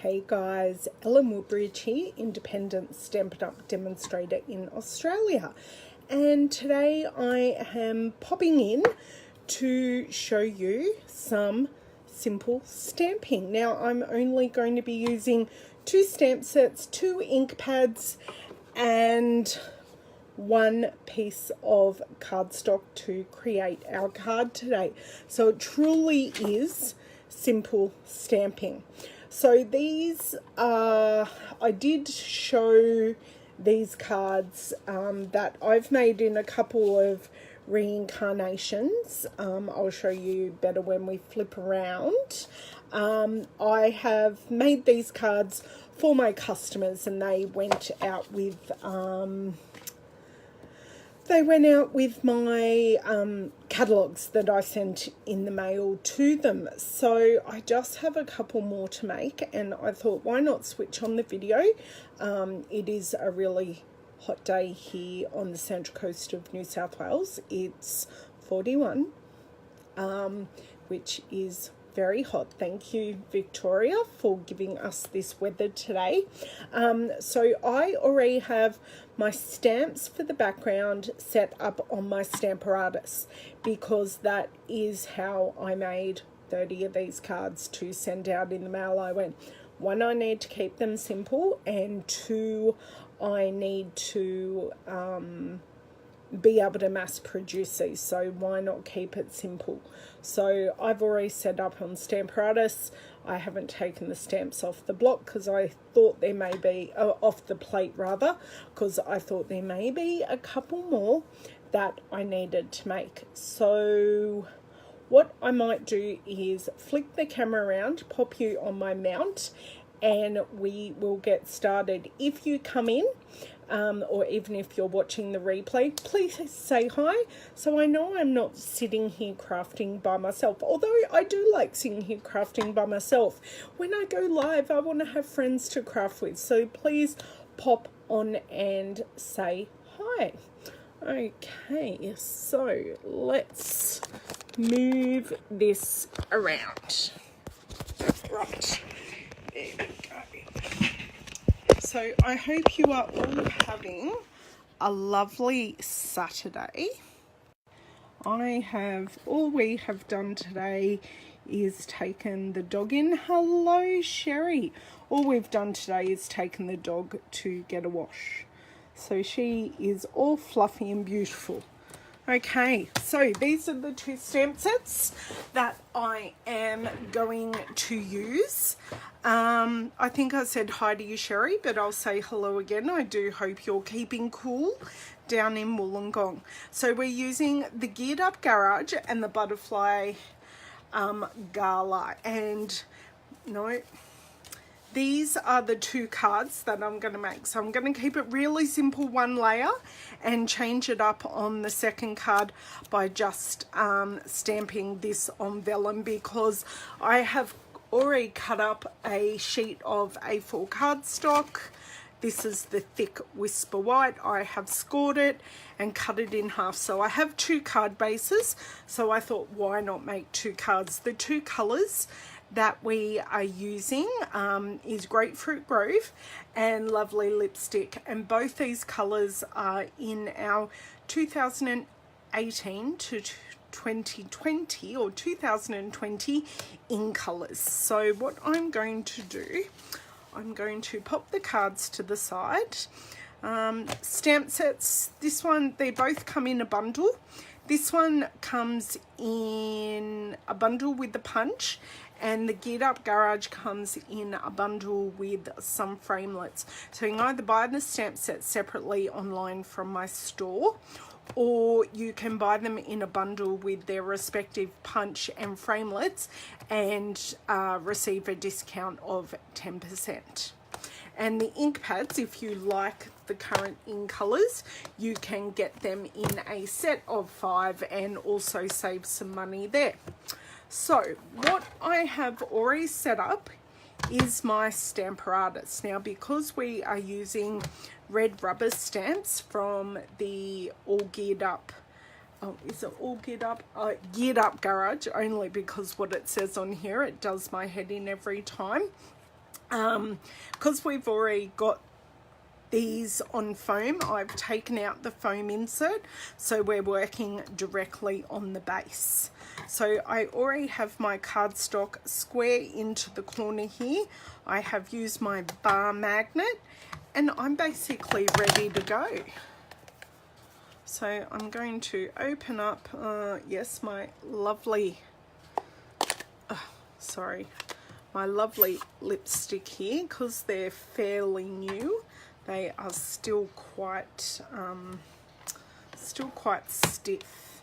Hey guys, Ellen Woodbridge here, independent Stampin' Up demonstrator in Australia. And today I am popping in to show you some simple stamping. Now I'm only going to be using 2 stamp sets, 2 ink pads and 1 piece of cardstock to create our card today. So it truly is simple stamping. So these are, I did show these cards that I've made in a couple of reincarnations. I'll show you better when we flip around. I have made these cards for my customers and they went out with my catalogues that I sent in the mail to them. So I just have a couple more to make and I thought, why not switch on the video? It is a really hot day here on the central coast of New South Wales. It's 41, which is very hot. Thank you, Victoria, for giving us this weather today. So I already have my stamps for the background set up on my Stamparatus because that is how I made 30 of these cards to send out in the mail. I went, 1, I need to keep them simple, and 2, I need to be able to mass produce these, so why not keep it simple? So I've already set up on Stamparatus. I haven't taken the stamps off the block because I thought there may be, off the plate rather, because I thought there may be a couple more that I needed to make. So what I might do is flick the camera around, pop you on my mount, and we will get started. If you come in, or even if you're watching the replay, please say hi so I know I'm not sitting here crafting by myself. Although I do like sitting here crafting by myself. When I go live, I want to have friends to craft with. So please pop on and say hi. Okay, so let's move this around. Right, there we go. So I hope you are all having a lovely Saturday. All we have done today is taken the dog in. Hello, Sherry. All we've done today is taken the dog to get a wash. So she is all fluffy and beautiful. Okay, so these are the 2 stamp sets that I am going to use. I think I said hi to you, Sherry, but I'll say hello again. I do hope you're keeping cool down in Wollongong. So we're using the Geared Up Garage and the Butterfly Gala. And no, these are the 2 cards that I'm going to make. So I'm going to keep it really simple, 1 layer, and change it up on the second card by just stamping this on vellum, because I have already cut up a sheet of A4 cardstock. This is the thick Whisper White. I have scored it and cut it in half. So I have 2 card bases. So I thought, why not make 2 cards? The 2 colors that we are using is Grapefruit Grove and Lovely Lipstick, and both these colors are in our 2018 to 2020 or 2020 in colors. So what I'm going to do, I'm going to pop the cards to the side. Stamp sets, this one, they both come in a bundle. This one comes in a bundle with the punch, and the Geared Up Garage comes in a bundle with some framelits. So you can either buy the stamp set separately online from my store, or you can buy them in a bundle with their respective punch and framelits and receive a discount of 10%. And the ink pads, if you like the current in colors, you can get them in a set of 5 and also save some money there. So what I have already set up is my Stamparatus. Now, because we are using red rubber stamps from the All Geared Up, is it All Geared Up? Geared Up Garage, only because what it says on here, it does my head in every time. Because we've already got these on foam, I've taken out the foam insert, so we're working directly on the base. So I already have my cardstock square into the corner here. I have used my bar magnet and I'm basically ready to go. So I'm going to open up, yes, my lovely, my lovely lipstick here, because they're fairly new. They are still quite stiff.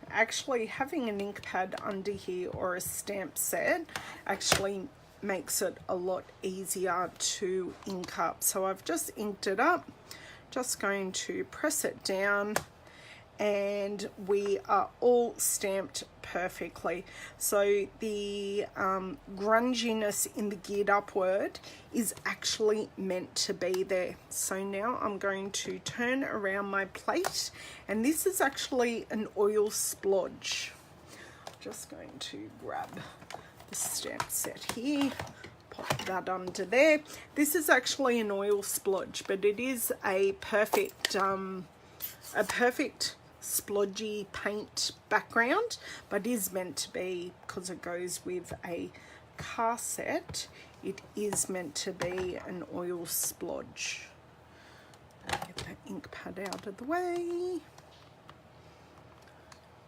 Actually, having an ink pad under here or a stamp set actually makes it a lot easier to ink up. So I've just inked it up, just going to press it down, and we are all stamped perfectly. So the grunginess in the geared upward is actually meant to be there. So now I'm going to turn around my plate, and this is actually an oil splodge. I'm just going to grab the stamp set here, pop that under there. This is actually an oil splodge, but it is a perfect splodgy paint background, but is meant to be, because it goes with a car set, it is meant to be an oil splodge. Get that ink pad out of the way,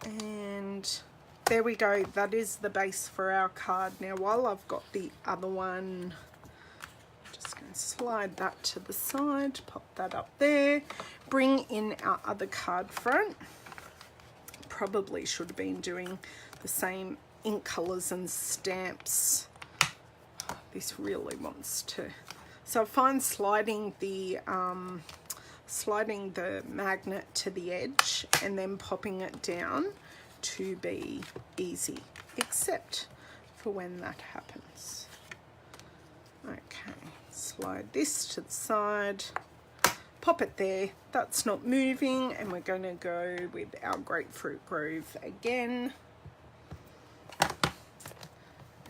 and there we go. That is the base for our card. Now, while I've got the other one, I'm just going to slide that to the side, pop that up there, bring in our other card front. Probably should have been doing the same ink colors and stamps. This really wants to, so I find sliding the magnet to the edge and then popping it down to be easy, except for when that happens. Okay, slide this to the side, pop it there, that's not moving, and we're going to go with our Grapefruit Grove again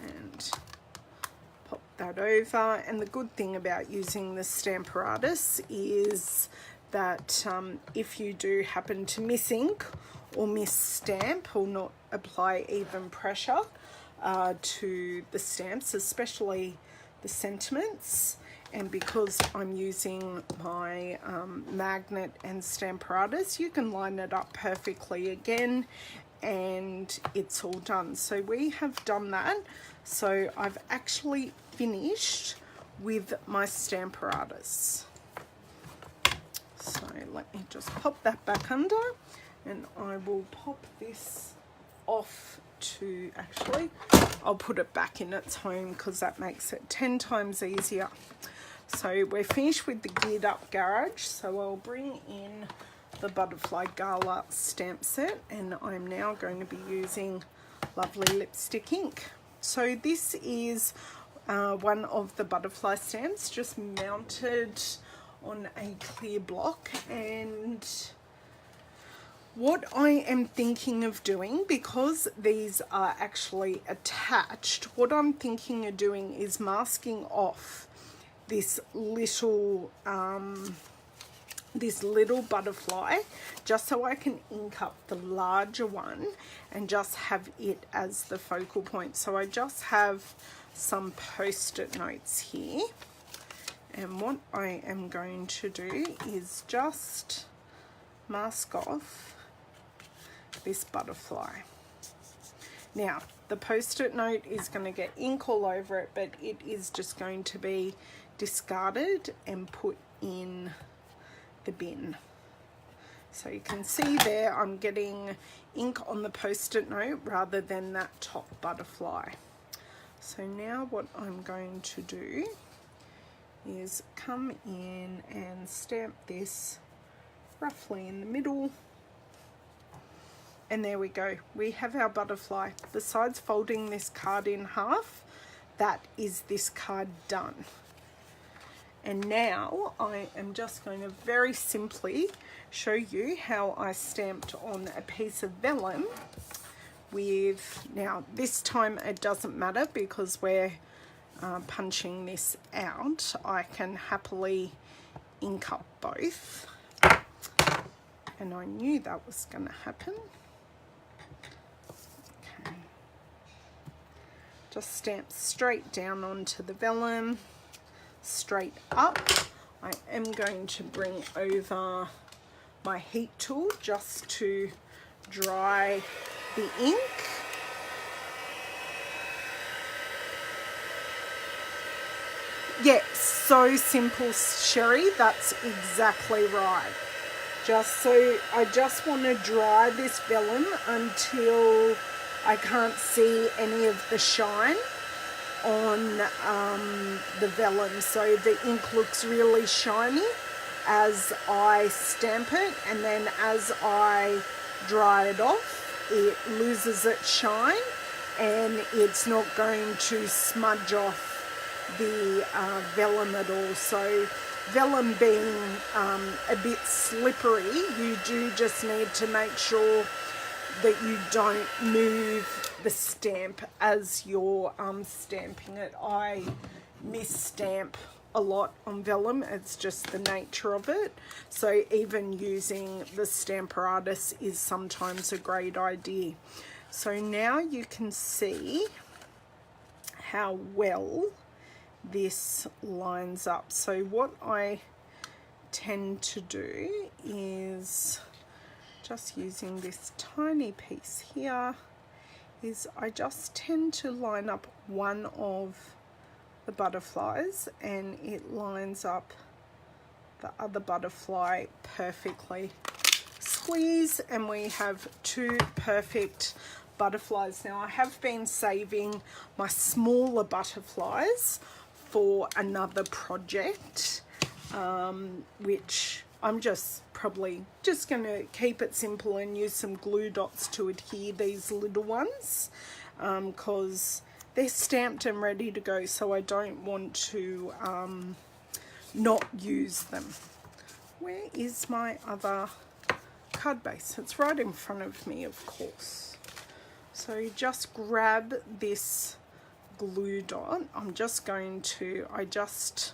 and pop that over. And the good thing about using the Stamparatus is that if you do happen to miss ink or miss stamp or not apply even pressure to the stamps, especially the sentiments, and because I'm using my magnet and Stamparatus, you can line it up perfectly again and it's all done. So we have done that. So I've actually finished with my Stamparatus. So let me just pop that back under, and I will pop this off to, actually, I'll put it back in its home because that makes it 10 times easier. So we're finished with the geared up garage, so I'll bring in the Butterfly Gala stamp set, and I'm now going to be using lovely lipstick ink. So this is one of the butterfly stamps just mounted on a clear block, and what I am thinking of doing, because these are actually attached, what I'm thinking of doing is masking off this little butterfly, just so I can ink up the larger one and just have it as the focal point. So I just have some post-it notes here, and what I am going to do is just mask off this butterfly. Now, the post-it note is going to get ink all over it, but it is just going to be discarded and put in the bin. So you can see there I'm getting ink on the post-it note rather than that top butterfly. So now what I'm going to do is come in and stamp this roughly in the middle, and there we go. We have our butterfly. Besides folding this card in half, that is this card done. And now I am just going to very simply show you how I stamped on a piece of vellum with, now this time it doesn't matter because we're punching this out, I can happily ink up both. And I knew that was going to happen. Okay. Just stamp straight down onto the vellum, straight up. I am going to bring over my heat tool just to dry the ink. Yeah, so simple, Sherry. That's exactly right. I just want to dry this vellum until I can't see any of the shine on the vellum. So the ink looks really shiny as I stamp it, and then as I dry it off, it loses its shine and it's not going to smudge off the vellum at all. So vellum being a bit slippery, you do just need to make sure that you don't move the stamp as you're stamping it. I mis-stamp a lot on vellum. It's just the nature of it. So even using the Stamparatus is sometimes a great idea. So now you can see how well this lines up. So what I tend to do is, just using this tiny piece here, is I just tend to line up one of the butterflies and it lines up the other butterfly perfectly. Squeeze and we have two perfect butterflies. Now I have been saving my smaller butterflies for another project, which I'm probably just going to keep it simple and use some glue dots to adhere these little ones, because they're stamped and ready to go, so I don't want to not use them. Where is my other card base? It's right in front of me, of course. So just grab this glue dot. I'm just going to, I just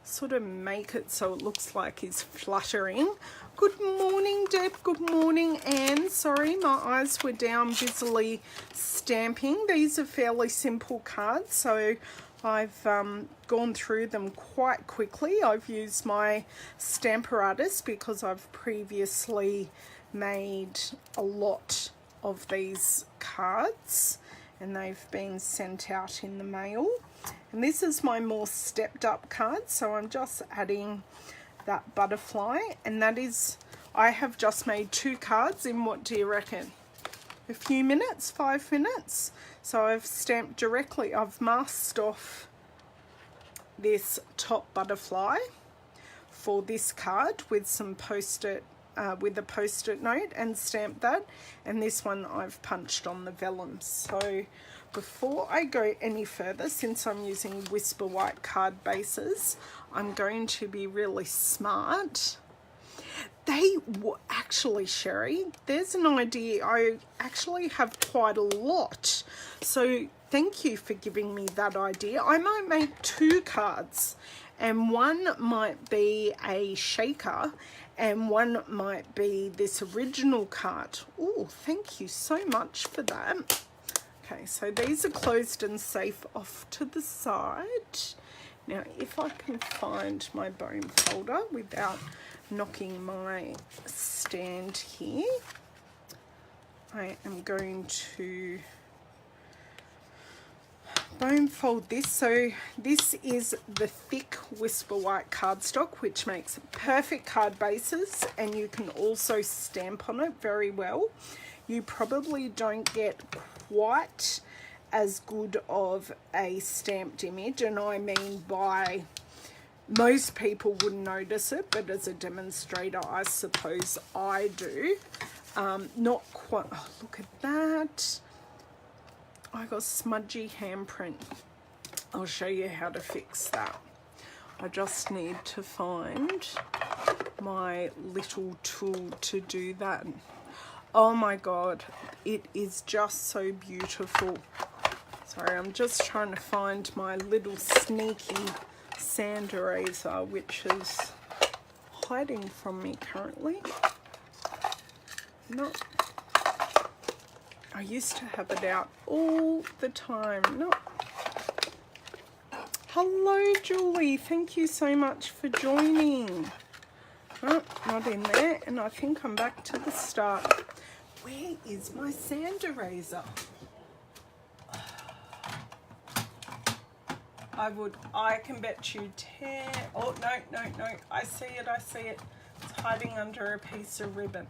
sort of make it so it looks like it's fluttering. Good morning, Deb. Good morning, Anne. Sorry, my eyes were down busily stamping. These are fairly simple cards, so I've gone through them quite quickly. I've used my Stamparatus because I've previously made a lot of these cards and they've been sent out in the mail. And this is my more stepped up card, so I'm just adding that butterfly, and that is, I have just made 2 cards in, what do you reckon, a few minutes, 5 minutes. So I've stamped directly, I've masked off this top butterfly for this card with some post-it, with a post-it note, and stamped that, and this one I've punched on the vellum. So before I go any further, since I'm using Whisper White card bases, I'm going to be really smart. They were actually, Sherry, there's an idea. I actually have quite a lot. So thank you for giving me that idea. I might make 2 cards, and one might be a shaker and one might be this original card. Oh, thank you so much for that. Okay, so these are closed and safe off to the side. Now, if I can find my bone folder without knocking my stand here, I am going to bone fold this. So this is the thick Whisper White cardstock, which makes perfect card bases, and you can also stamp on it very well. You probably don't get quite as good of a stamped image, and I mean by most people wouldn't notice it, but as a demonstrator I suppose I do. Not quite. Oh, look at that, I got smudgy handprint. I'll show you how to fix that. I just need to find my little tool to do that. Oh my god, it is just so beautiful. Sorry, I'm just trying to find my little sneaky sand eraser, which is hiding from me currently. No. I used to have it out all the time. No. Hello, Julie. Thank you so much for joining. Oh, not in there. And I think I'm back to the start. Where is my sand eraser? I can bet you 10. Oh, no. I see it. It's hiding under a piece of ribbon,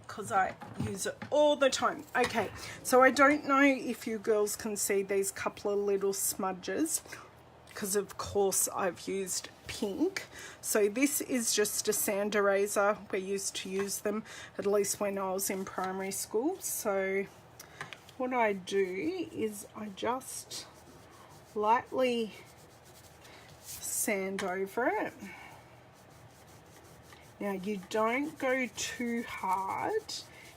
because I use it all the time. Okay, so I don't know if you girls can see these couple of little smudges, because of course I've used pink. So this is just a sand eraser. We used to use them, at least when I was in primary school. So what I do is I just lightly sand over it. Now you don't go too hard,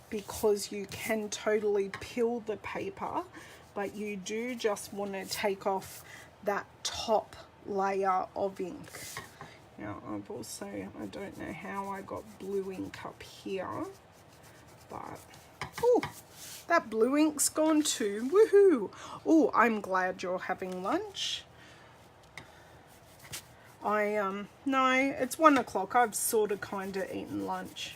because you can totally peel the paper, but you do just want to take off that top layer of ink. Now I've also, I don't know how I got blue ink up here, but oh, that blue ink's gone too. Woohoo! Oh, I'm glad you're having lunch. No, it's 1 o'clock. I've sort of kind of eaten lunch.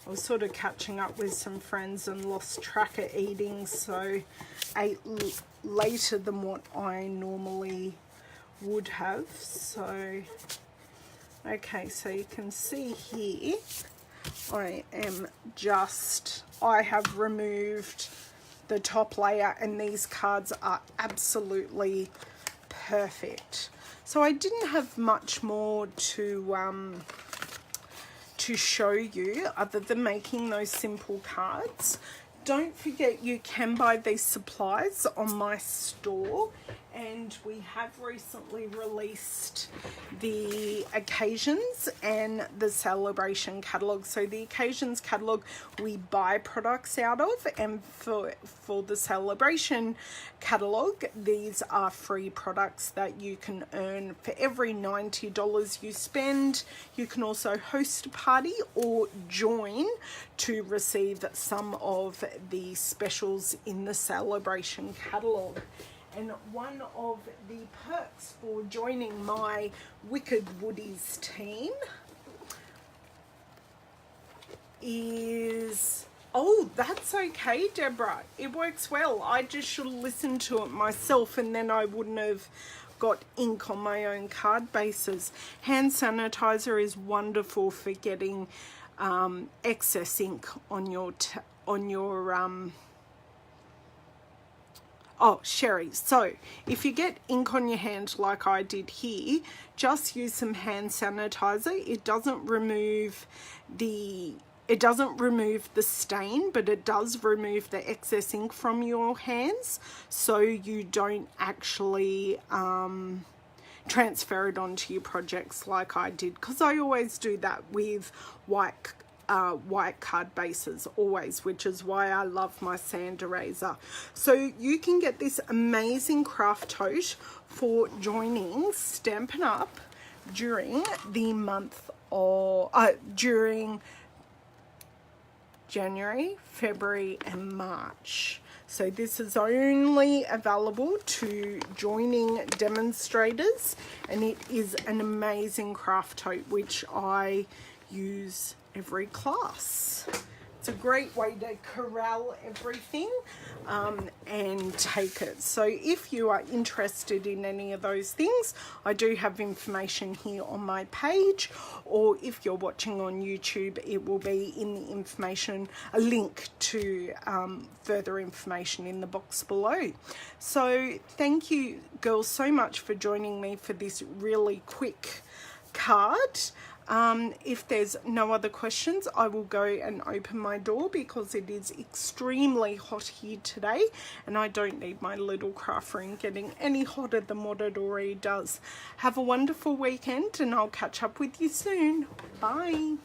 I was sort of catching up with some friends and lost track of eating, so ate later than what I normally would have. So, okay, so you can see here, I have removed the top layer, and these cards are absolutely perfect. So I didn't have much more to show you other than making those simple cards. Don't forget, you can buy these supplies on my store, and we have recently released the occasions and the celebration catalogue. So the occasions catalogue we buy products out of, and for the celebration catalogue, these are free products that you can earn for every $90 you spend. You can also host a party or join to receive some of the specials in the celebration catalogue. And one of the perks for joining my Wicked Woodies team is, oh, that's okay, Deborah. It works well. I just should have listened to it myself, and then I wouldn't have got ink on my own card bases. Hand sanitizer is wonderful for getting excess ink on your oh, Sherry, so if you get ink on your hand like I did here, just use some hand sanitizer. It doesn't remove the stain, but it does remove the excess ink from your hands, so you don't actually transfer it onto your projects like I did, because I always do that with white card bases always, which is why I love my sand eraser. So you can get this amazing craft tote for joining Stampin' Up during the month of during January, February and March. So this is only available to joining demonstrators, and it is an amazing craft tote which I use every class. It's a great way to corral everything and take it. So if you are interested in any of those things, I do have information here on my page, or if you're watching on YouTube, it will be in the information, a link to further information in the box below. So thank you girls so much for joining me for this really quick card. If there's no other questions, I will go and open my door, because it is extremely hot here today, and I don't need my little craft room getting any hotter than what it already does. Have a wonderful weekend, and I'll catch up with you soon. Bye.